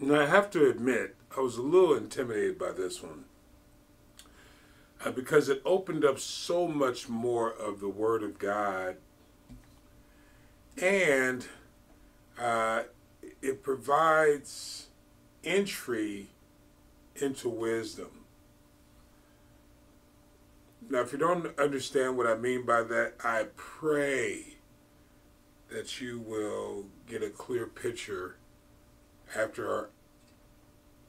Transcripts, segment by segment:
And I have to admit, I was a little intimidated by this one because it opened up so much more of the Word of God, and it provides entry into wisdom. Now, if you don't understand what I mean by that, I pray that you will get a clear picture after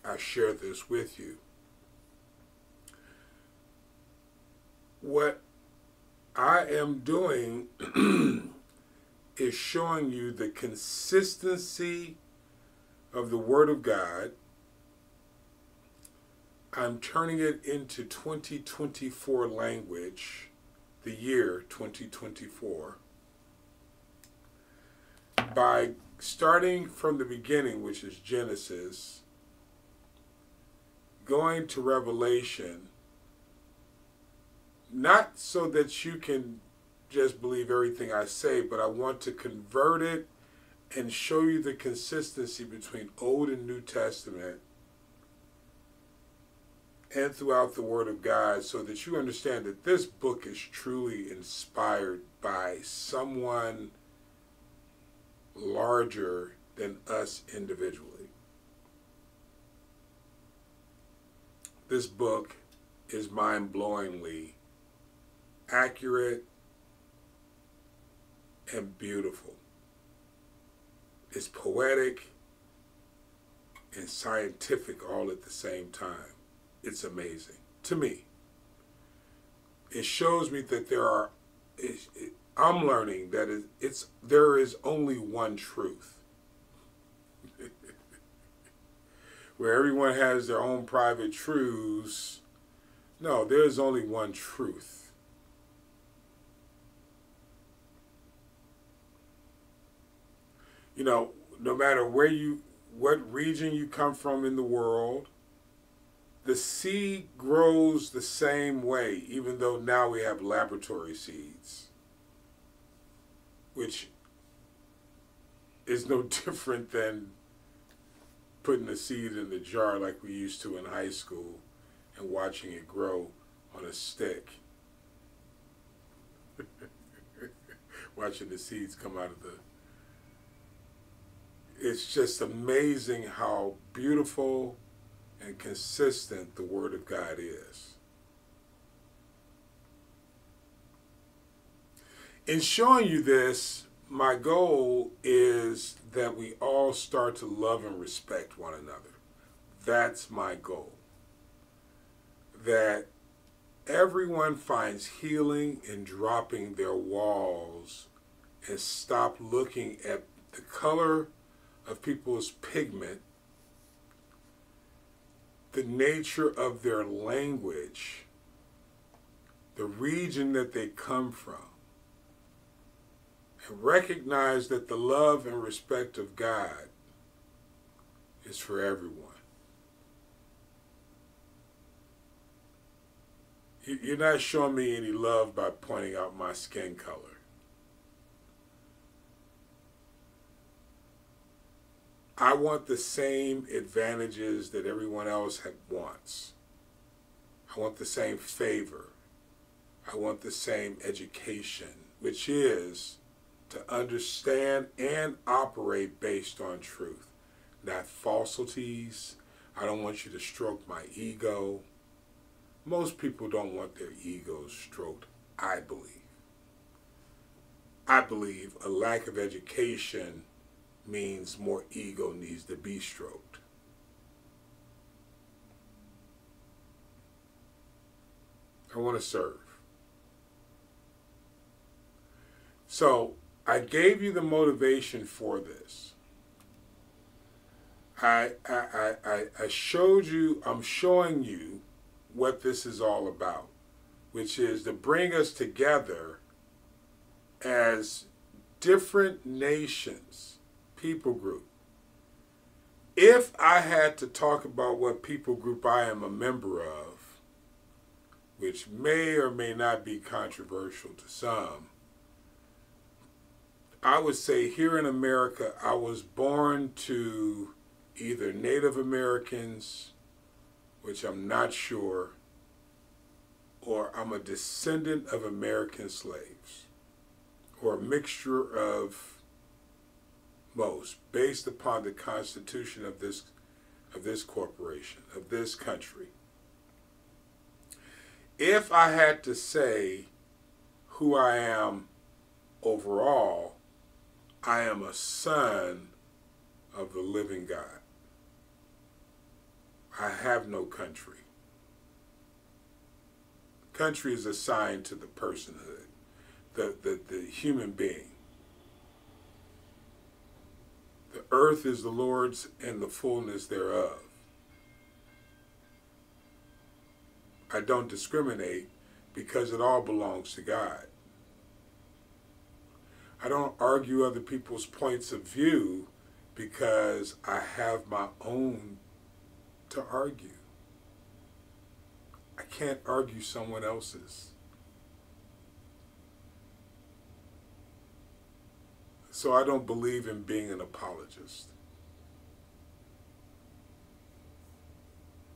I share this with you. What I am doing is showing you the consistency of the Word of God. I'm turning it into 2024 language, the year 2024, by starting from the beginning, which is Genesis, going to Revelation, not so that you can just believe everything I say, but I want to convert it and show you the consistency between Old and New Testament and throughout the Word of God, so that you understand that this book is truly inspired by someone larger than us individually. This book is mind-blowingly accurate and beautiful. It's poetic and scientific all at the same time. It's amazing to me. It shows me that I'm learning that there is only one truth. Where everyone has their own private truths. No, there's only one truth. You know, no matter what region you come from in the world, the seed grows the same way, even though now we have laboratory seeds, which is no different than putting a seed in the jar like we used to in high school and watching it grow on a stick. Watching the seeds come out of the... It's just amazing how beautiful and consistent the Word of God is. In showing you this, my goal is that we all start to love and respect one another. That's my goal. That everyone finds healing in dropping their walls and stop looking at the color of people's pigment, the nature of their language, the region that they come from, and recognize that the love and respect of God is for everyone. You're not showing me any love by pointing out my skin color. I want the same advantages that everyone else wants. I want the same favor. I want the same education, which is to understand and operate based on truth, not falsities. I don't want you to stroke my ego. Most people don't want their egos stroked, I believe. I believe a lack of education means more ego needs to be stroked. I want to serve. So I gave you the motivation for this. I showed you, I'm showing you what this is all about, which is to bring us together as different nations, people group. If I had to talk about what people group I am a member of, which may or may not be controversial to some, I would say here in America, I was born to either Native Americans, which I'm not sure, or I'm a descendant of American slaves, or a mixture of most, based upon the Constitution of this corporation, of this country. If I had to say who I am overall, I am a son of the living God. I have no country. Country is assigned to the personhood, the human being. The earth is the Lord's and the fullness thereof. I don't discriminate because it all belongs to God. I don't argue other people's points of view because I have my own to argue. I can't argue someone else's. So I don't believe in being an apologist.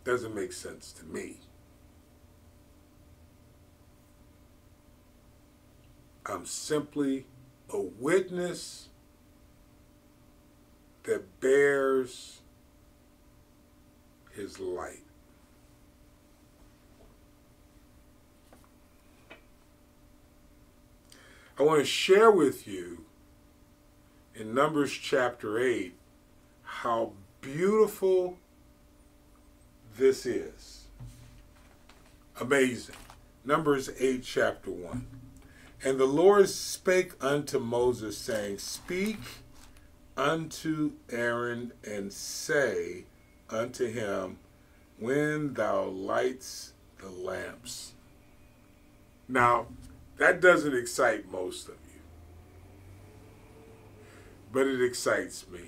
Doesn't make sense to me. I'm simply a witness that bears his light. I want to share with you in Numbers chapter 8 how beautiful this is. Amazing. Numbers 8 chapter 1. And the Lord spake unto Moses, saying, Speak unto Aaron, and say unto him, When thou lightest the lamps. Now, that doesn't excite most of you, but it excites me.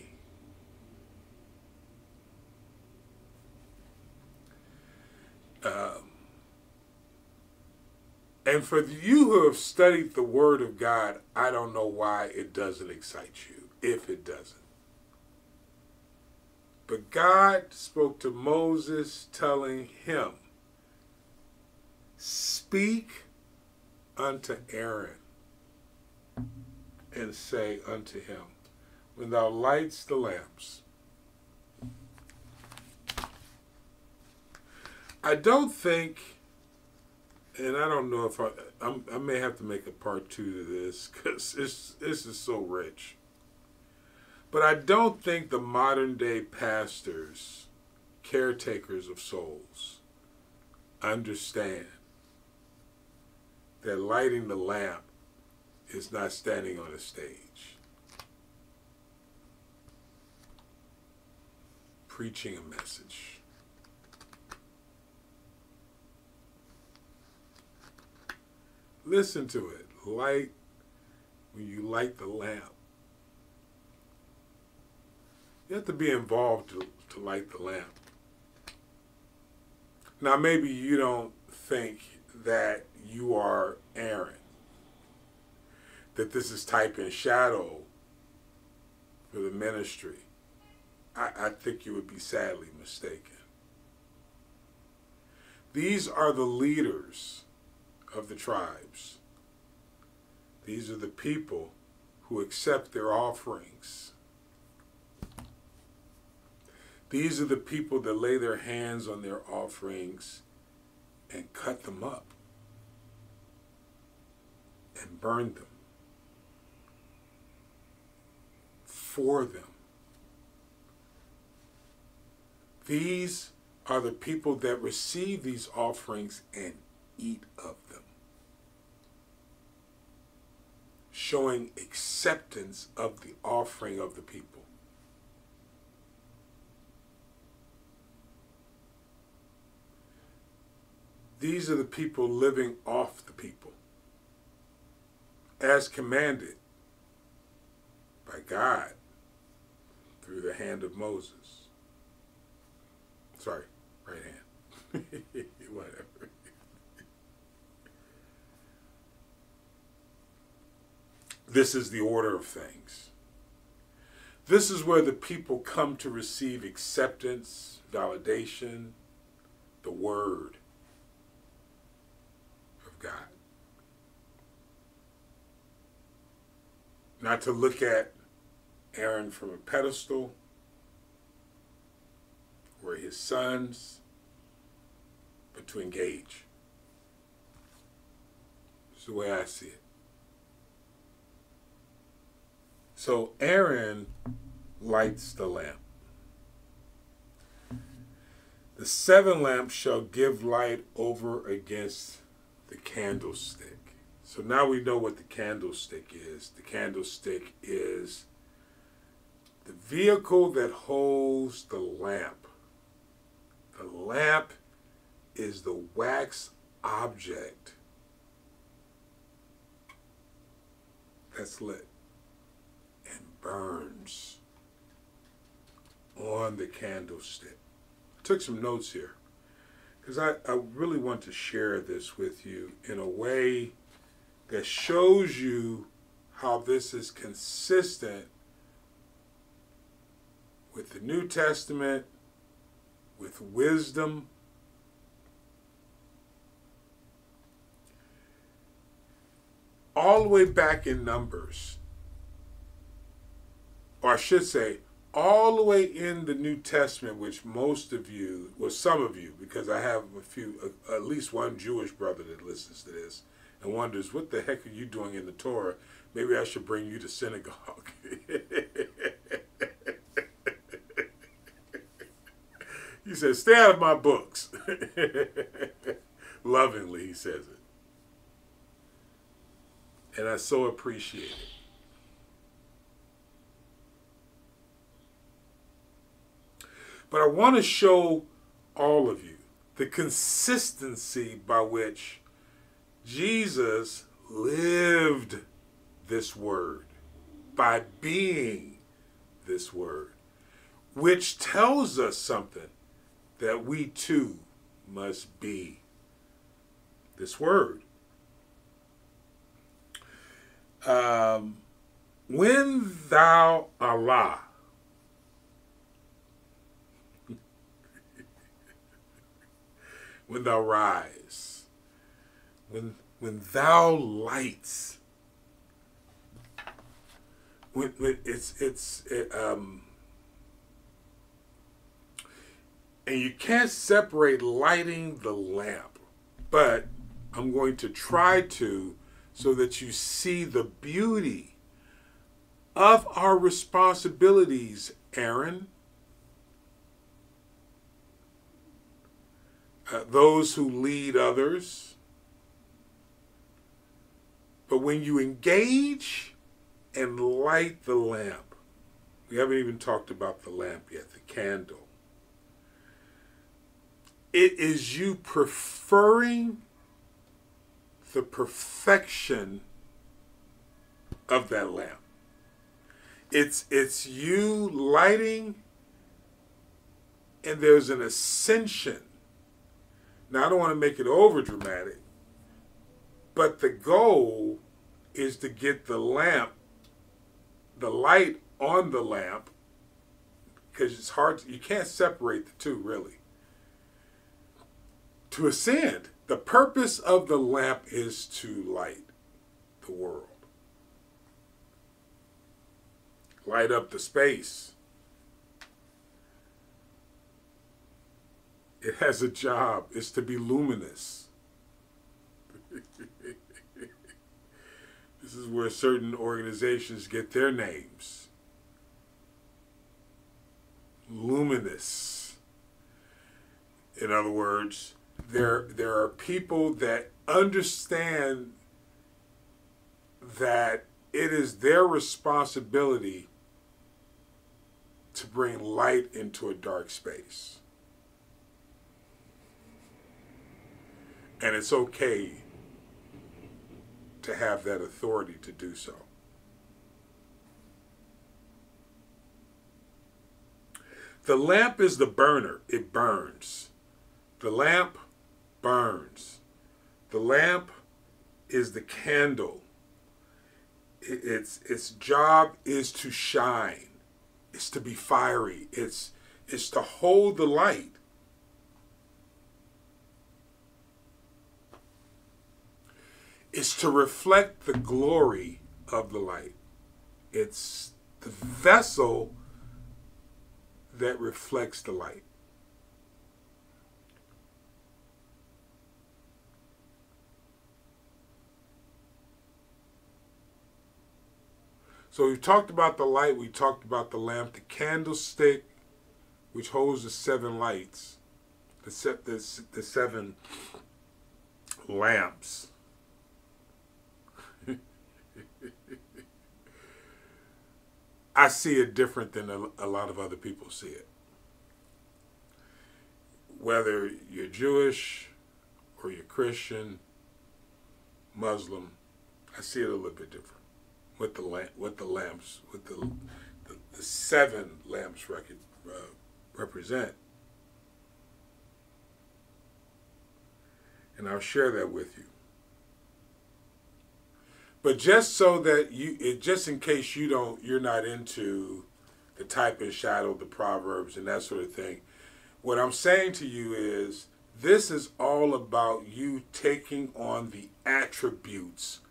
And for you who have studied the Word of God, I don't know why it doesn't excite you, if it doesn't. But God spoke to Moses, telling him, Speak unto Aaron, and say unto him, When thou lightest the lamps. I don't think, and I don't know if I may have to make a part 2 to this because this is so rich. But I don't think the modern day pastors, caretakers of souls, understand that lighting the lamp is not standing on a stage, preaching a message. Listen to it. When you light the lamp, you have to be involved to light the lamp. Now, maybe you don't think that you are Aaron, that this is type and shadow for the ministry. I think you would be sadly mistaken. These are the leaders of the tribes. These are the people who accept their offerings. These are the people that lay their hands on their offerings and cut them up and burn them for them. These are the people that receive these offerings and eat of them, showing acceptance of the offering of the people. These are the people living off the people, as commanded by God through the hand of Moses. Sorry, right hand. Whatever. This is the order of things. This is where the people come to receive acceptance, validation, the Word of God. Not to look at Aaron from a pedestal, or his sons, but to engage. This is the way I see it. So Aaron lights the lamp. The 7 lamps shall give light over against the candlestick. So now we know what the candlestick is. The candlestick is the vehicle that holds the lamp. The lamp is the wax object that's lit and burns on the candlestick. I took some notes here because I really want to share this with you in a way that shows you how this is consistent with the New Testament, with wisdom. All the way back in Numbers, or I should say, all the way in the New Testament, which most of you, well, some of you, because I have at least one Jewish brother that listens to this and wonders, what the heck are you doing in the Torah? Maybe I should bring you to synagogue. He says, stay out of my books. Lovingly, he says it. And I so appreciate it. But I want to show all of you the consistency by which Jesus lived this word, by being this word, which tells us something, that we too must be this word. When thou, Allah, when thou rise, when thou lights, when and you can't separate lighting the lamp, but I'm going to try to, so that you see the beauty of our responsibilities, Aaron. Those who lead others. But when you engage and light the lamp, we haven't even talked about the lamp yet, the candle. It is you preferring the perfection of that lamp. It's you lighting, and there's an ascension. Now, I don't want to make it over dramatic, but the goal is to get the lamp, the light on the lamp, because it's hard, you can't separate the two really. To ascend, the purpose of the lamp is to light the world. Light up the space. It has a job. It's to be luminous. This is where certain organizations get their names. Luminous. In other words, there are people that understand that it is their responsibility to bring light into a dark space. And it's okay to have that authority to do so. The lamp is the burner. It burns. The lamp burns. The lamp is the candle. Its job is to shine. It's to be fiery. It's to hold the light. It's to reflect the glory of the light. It's the vessel that reflects the light. So we've talked about the light, we talked about the lamp, the candlestick, which holds the 7 lights, the 7 lamps. I see it different than a lot of other people see it. Whether you're Jewish or you're Christian, Muslim, I see it a little bit different. With the lamps, with the 7 lamps represent. And I'll share that with you. But just so that just in case you're not into the type and shadow, the Proverbs and that sort of thing, what I'm saying to you is this is all about you taking on the attributes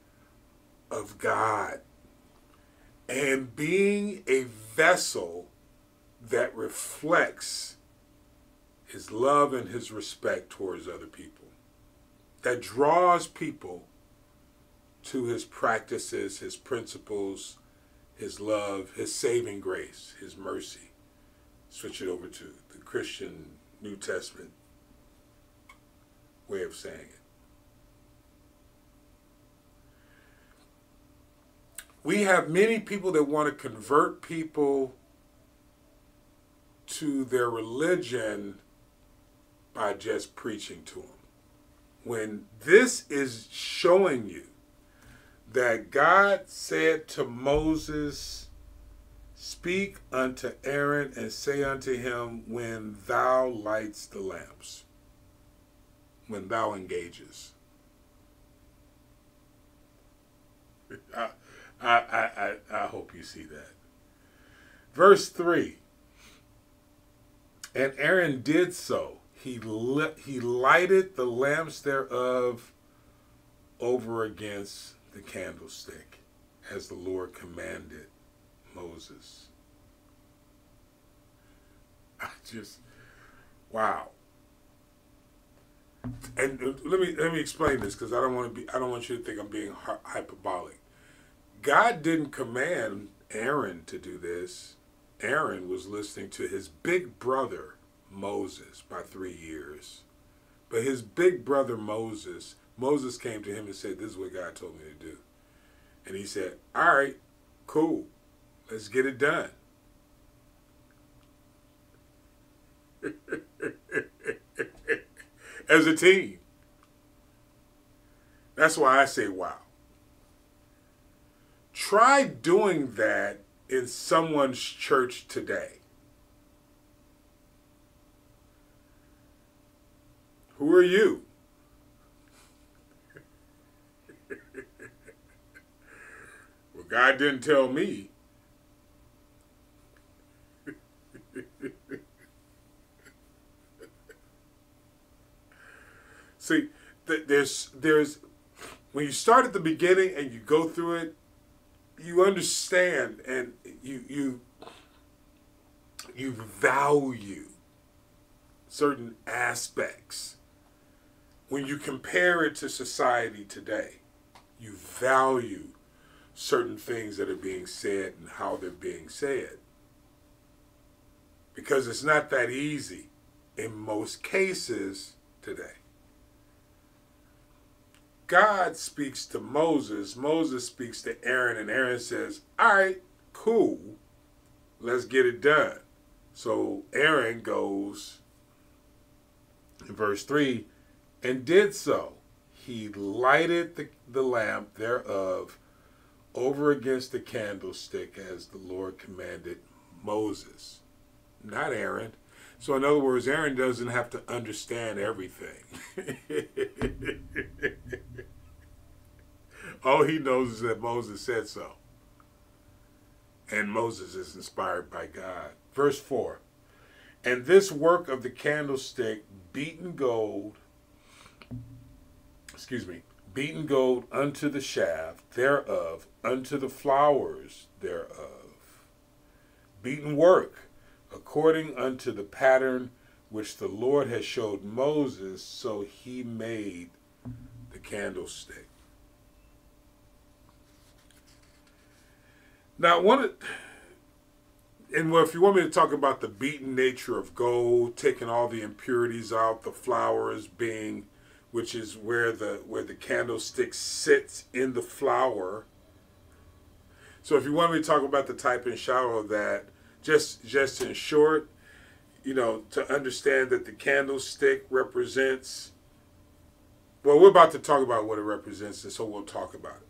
of God and being a vessel that reflects his love and his respect towards other people, that draws people to his practices, his principles, his love, his saving grace, his mercy. Switch it over to the Christian New Testament way of saying it. We have many people that want to convert people to their religion by just preaching to them. When this is showing you that God said to Moses, speak unto Aaron and say unto him, when thou lights the lamps, when thou engages. I hope you see that. Verse 3, and Aaron did so. He lighted the lamps thereof over against the candlestick, as the Lord commanded Moses. Wow. And let me explain this, because I don't want you to think I'm being hyperbolic. God didn't command Aaron to do this. Aaron was listening to his big brother Moses by 3 years. But his big brother Moses came to him and said, this is what God told me to do. And he said, all right, cool, let's get it done. As a team. That's why I say, wow. Try doing that in someone's church today. Who are you? Well, God didn't tell me. See, there's when you start at the beginning and you go through it, you understand and you value certain aspects. When you compare it to society today, you value certain things that are being said and how they're being said. Because it's not that easy in most cases today. God speaks to Moses, Moses speaks to Aaron, and Aaron says, all right, cool, let's get it done. So Aaron goes, in verse 3, and did so. He lighted the lamp thereof over against the candlestick as the Lord commanded Moses, not Aaron. So in other words, Aaron doesn't have to understand everything. All he knows is that Moses said so. And Moses is inspired by God. Verse 4. And this work of the candlestick, beaten gold unto the shaft thereof, unto the flowers thereof. Beaten work, according unto the pattern which the Lord has showed Moses, so he made the candlestick. Now, if you want me to talk about the beaten nature of gold, taking all the impurities out, the flowers being, which is where the candlestick sits in the flour. So if you want me to talk about the type and shadow of that, just in short, to understand that the candlestick represents, well, we're about to talk about what it represents, and so we'll talk about it.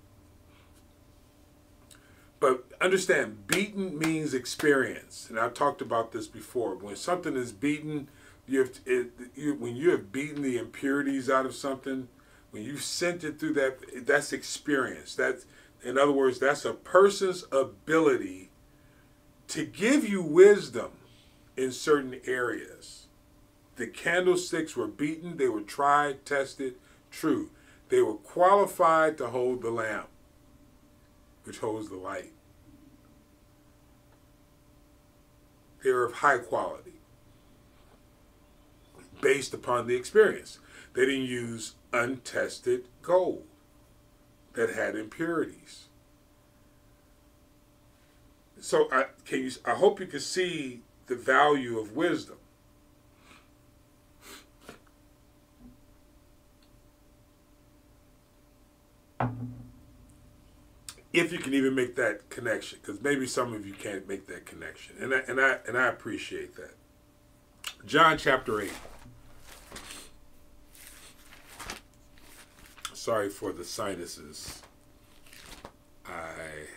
But understand, beaten means experience. And I've talked about this before. When something is beaten, when you have beaten the impurities out of something, when you've sent it through that's experience. In other words, that's a person's ability to give you wisdom in certain areas. The candlesticks were beaten. They were tried, tested, true. They were qualified to hold the lamp, which holds the light. They are of high quality, based upon the experience. They didn't use untested gold that had impurities. So I hope you can see the value of wisdom. If you can even make that connection, because maybe some of you can't make that connection, and I appreciate that. John chapter 8. Sorry for the sinuses. I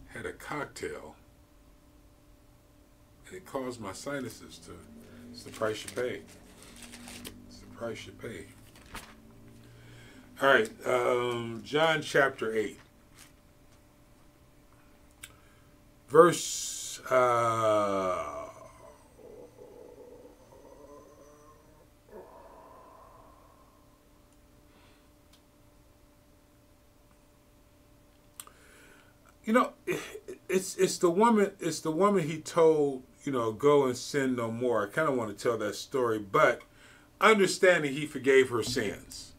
had a cocktail, and it caused my sinuses to. It's the price you pay. It's the price you pay. All right, John chapter 8. Verse it's the woman he told, go and sin no more. I kind of want to tell that story, but understanding he forgave her sins.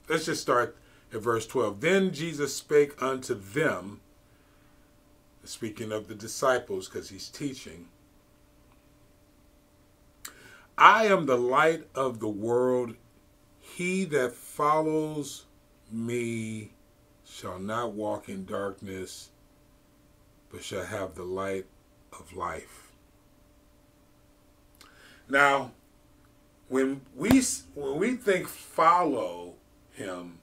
Let's just start at verse 12. Then Jesus spake unto them, speaking of the disciples, because he's teaching, I am the light of the world. He that follows me shall not walk in darkness, but shall have the light of life. Now, when we think follow him,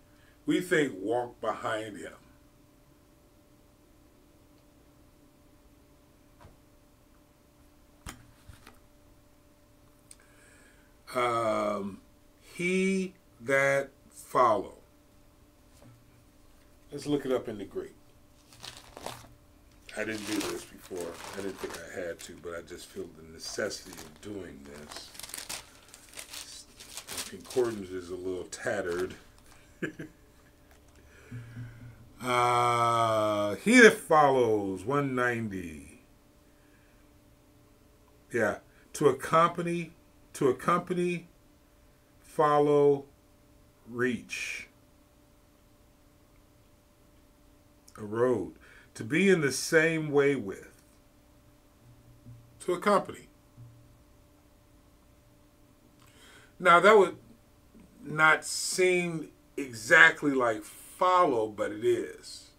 we think walk behind him. He that follow. Let's look it up in the Greek. I didn't do this before. I didn't think I had to, but I just feel the necessity of doing this. The concordance is a little tattered. He that follows, 190. Yeah. To accompany, follow, reach. A road. To be in the same way with. To accompany. Now that would not seem exactly like follow, but it is.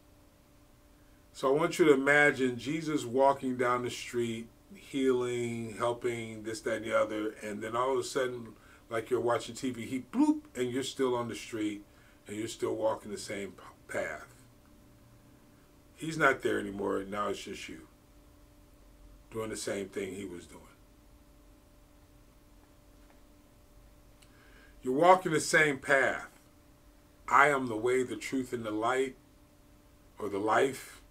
So I want you to imagine Jesus walking down the street, healing, helping, this, that, and the other, and then all of a sudden, like you're watching TV, he bloop, and you're still on the street, and you're still walking the same path. He's not there anymore. Now it's just you doing the same thing he was doing. You're walking the same path. I am the way, the truth, and the light, or the life.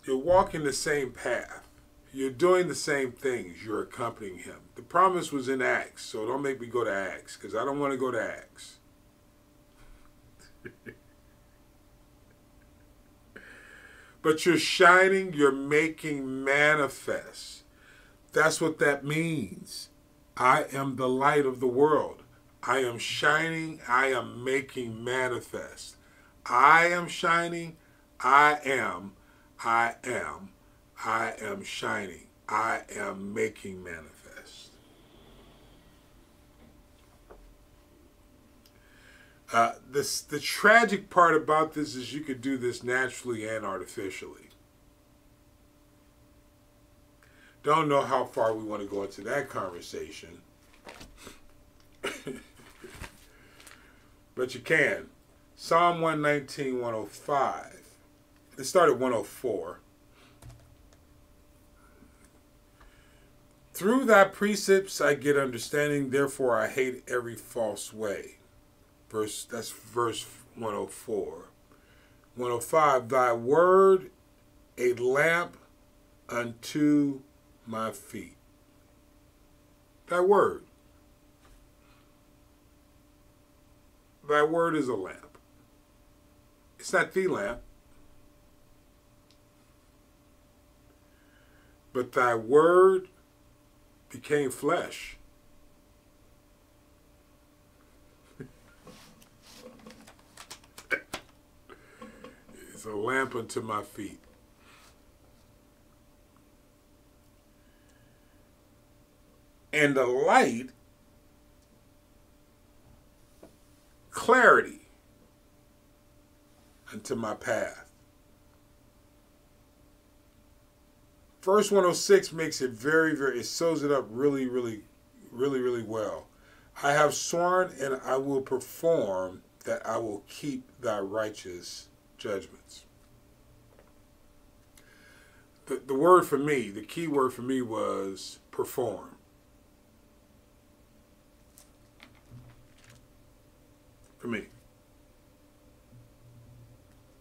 You're walking the same path. You're doing the same things. You're accompanying him. The promise was in Acts, so don't make me go to Acts, because I don't want to go to Acts. But you're shining, you're making manifest. That's what that means. I am the light of the world. I am shining, I am making manifest. I am shining, I am shining. I am making manifest. The tragic part about this is you could do this naturally and artificially. Don't know how far we want to go into that conversation. But you can. Psalm 119, 105. Let's start at 104. Through thy precepts I get understanding, therefore I hate every false way. That's verse 104. 105, thy word a lamp unto my feet. Thy word. Thy word is a lamp. It's not the lamp. But thy word became flesh. It's a lamp unto my feet. And the light, clarity unto my path. Verse 106 makes it it sews it up really well. I have sworn and I will perform that I will keep thy righteous judgments. The word for me, the key word for me was perform. For me.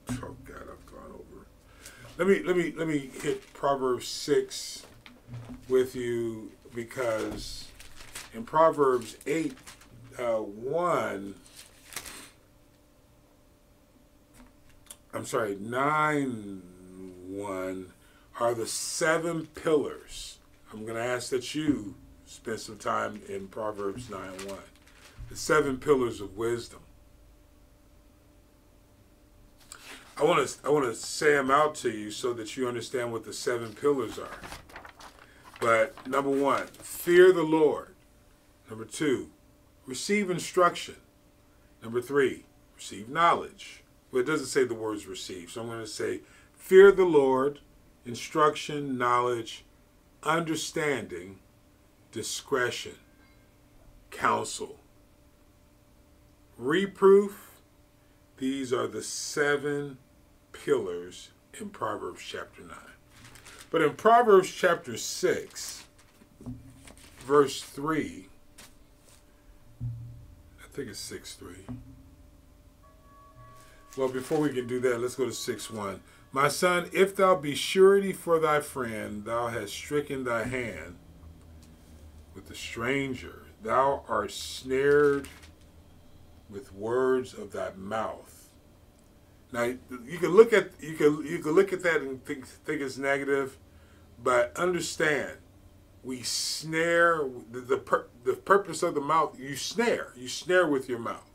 Oh God, I've gone over. Let me hit Proverbs 6 with you, because in Proverbs 8, 9:1 are the 7 pillars. I'm going to ask that you spend some time in Proverbs 9:1. The 7 pillars of wisdom. I want to say them out to you so that you understand what the 7 pillars are. But number 1, fear the Lord. Number 2, receive instruction. Number 3, receive knowledge. Well, it doesn't say the words receive, so I'm going to say fear the Lord, instruction, knowledge, understanding, discretion, counsel, reproof. These are the 7 pillars in Proverbs chapter 9. But in Proverbs chapter 6, verse 3, I think it's 6:3. Well, before we can do that, let's go to 6:1. My son, if thou be surety for thy friend, thou hast stricken thy hand with the stranger. Thou art snared with words of thy mouth. Now you can look at that and think it's negative, but understand, we snare. The purpose of the mouth, you snare with your mouth.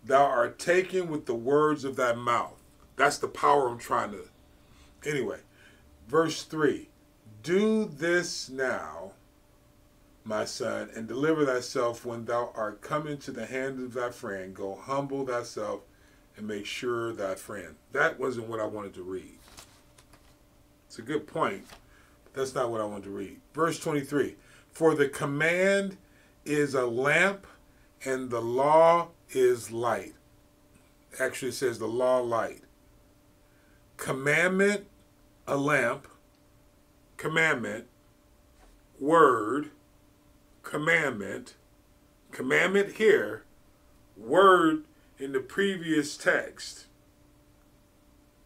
Thou art taken with the words of thy mouth. That's the power I'm trying to. Anyway, verse 3. Do this now, my son, and deliver thyself when thou art come into the hand of thy friend. Go humble thyself and make sure thy friend. That wasn't what I wanted to read. It's a good point, but that's not what I wanted to read. Verse 23. For the command is a lamp and the law is light. Actually, it says the law light. Commandment, a lamp. Commandment, word, commandment. Commandment here, word in the previous text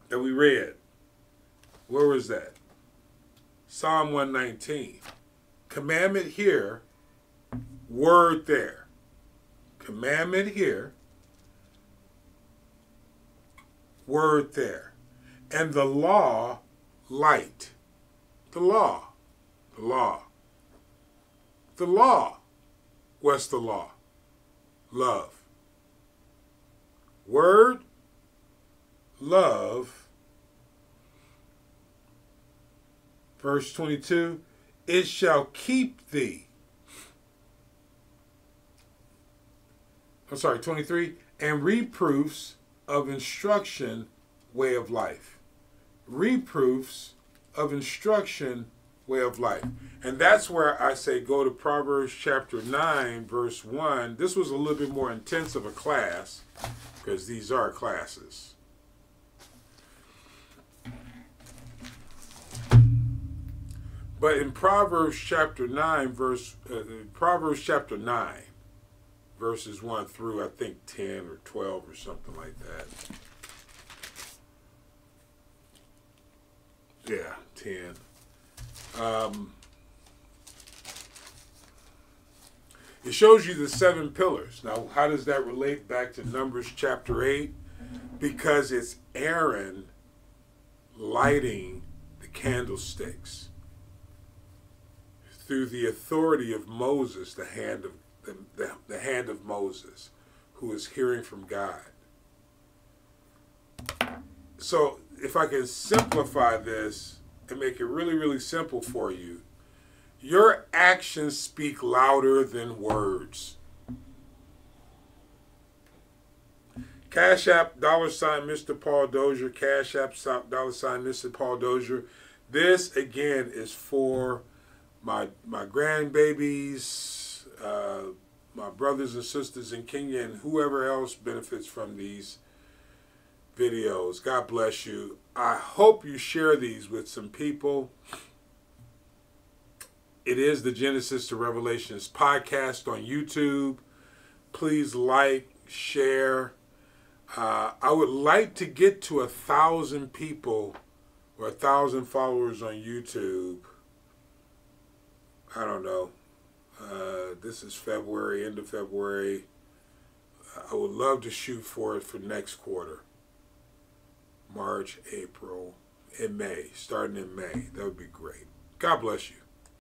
that we read. Where was that? Psalm 119. Commandment here, word there. Commandment here, word there. And the law, light. The law. The law. The law. What's the law? Love. Word, love. Verse 22, it shall keep thee. I'm sorry, 23, and reproofs of instruction, way of life. Reproofs of instruction, way of life. And that's where I say go to Proverbs chapter 9, verse 1. This was a little bit more intense of a class because these are classes. But in Proverbs chapter 9, verses 1 through, I think, 10 or 12 or something like that. Yeah, 10. It shows you the 7 pillars. Now, how does that relate back to Numbers chapter 8? Because it's Aaron lighting the candlesticks through the authority of Moses, the hand of Moses, who is hearing from God. So if I can simplify this and make it really, really simple for you, your actions speak louder than words. CashApp $MrPaulDozier, CashApp $MrPaulDozier. This again is for my grandbabies, my brothers and sisters in Kenya, and whoever else benefits from these videos. God bless you. I hope you share these with some people. It is the Genesis to Revelations podcast on YouTube. Please like, share. I would like to get to 1,000 people or 1,000 followers on YouTube. I don't know. This is February, end of February. I would love to shoot for it for next quarter. March, April, and May. Starting in May. That would be great. God bless you.